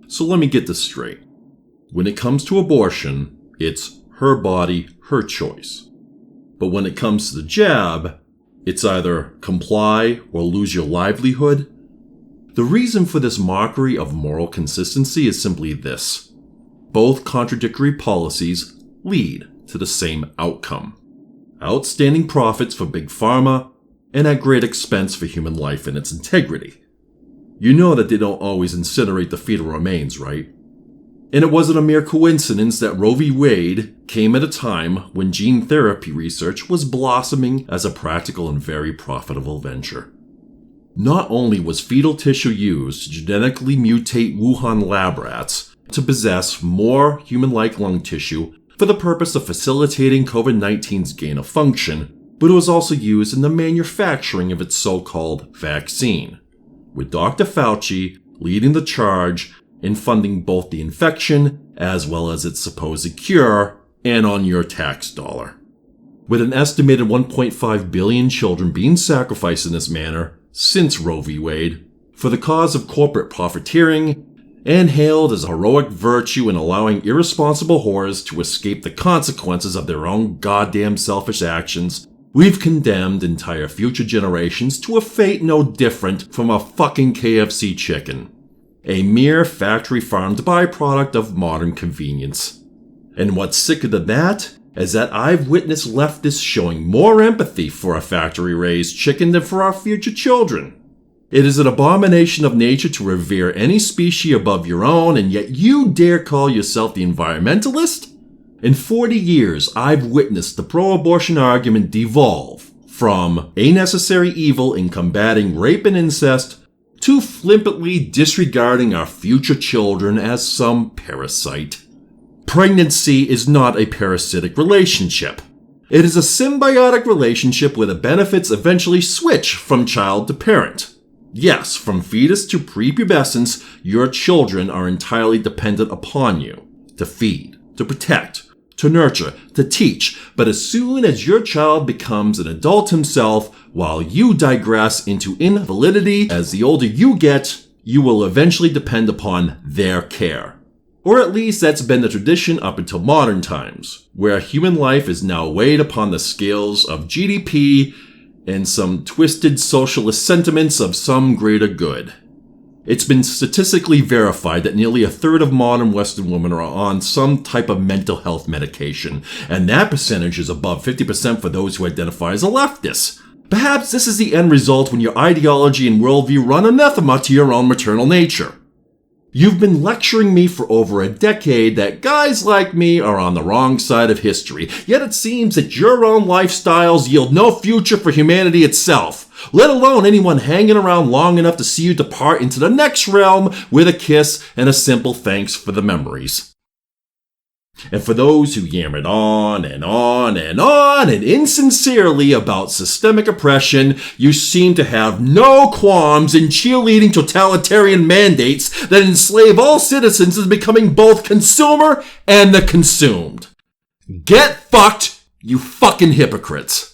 So let me get this straight. When it comes to abortion, it's her body, her choice. But when it comes to the jab, it's either comply or lose your livelihood. The reason for this mockery of moral consistency is simply this. Both contradictory policies lead to the same outcome. Outstanding profits for Big Pharma, and at great expense for human life and its integrity. You know that they don't always incinerate the fetal remains, right? And it wasn't a mere coincidence that Roe v. Wade came at a time when gene therapy research was blossoming as a practical and very profitable venture. Not only was fetal tissue used to genetically mutate Wuhan lab rats to possess more human-like lung tissue for the purpose of facilitating COVID-19's gain of function, but it was also used in the manufacturing of its so-called vaccine, with Dr. Fauci leading the charge in funding both the infection as well as its supposed cure, and on your tax dollar. With an estimated 1.5 billion children being sacrificed in this manner since Roe v. Wade for the cause of corporate profiteering, and hailed as a heroic virtue in allowing irresponsible whores to escape the consequences of their own goddamn selfish actions, we've condemned entire future generations to a fate no different from a fucking KFC chicken. A mere factory-farmed byproduct of modern convenience. And what's sicker than that is that I've witnessed leftists showing more empathy for a factory-raised chicken than for our future children. It is an abomination of nature to revere any species above your own, and yet you dare call yourself the environmentalist? In 40 years, I've witnessed the pro-abortion argument devolve from a necessary evil in combating rape and incest to flippantly disregarding our future children as some parasite. Pregnancy is not a parasitic relationship. It is a symbiotic relationship where the benefits eventually switch from child to parent. Yes, from fetus to prepubescence, your children are entirely dependent upon you to feed, to protect, to nurture, to teach. But as soon as your child becomes an adult himself, while you digress into invalidity as the older you get, you will eventually depend upon their care. Or at least that's been the tradition up until modern times, where human life is now weighed upon the scales of GDP and some twisted socialist sentiments of some greater good. It's been statistically verified that nearly a third of modern Western women are on some type of mental health medication, and that percentage is above 50% for those who identify as a leftist. Perhaps this is the end result when your ideology and worldview run anathema to your own maternal nature. You've been lecturing me for over a decade that guys like me are on the wrong side of history, yet it seems that your own lifestyles yield no future for humanity itself, let alone anyone hanging around long enough to see you depart into the next realm with a kiss and a simple thanks for the memories. And for those who yammered on and on and on and insincerely about systemic oppression, you seem to have no qualms in cheerleading totalitarian mandates that enslave all citizens into becoming both consumer and the consumed. Get fucked, you fucking hypocrites.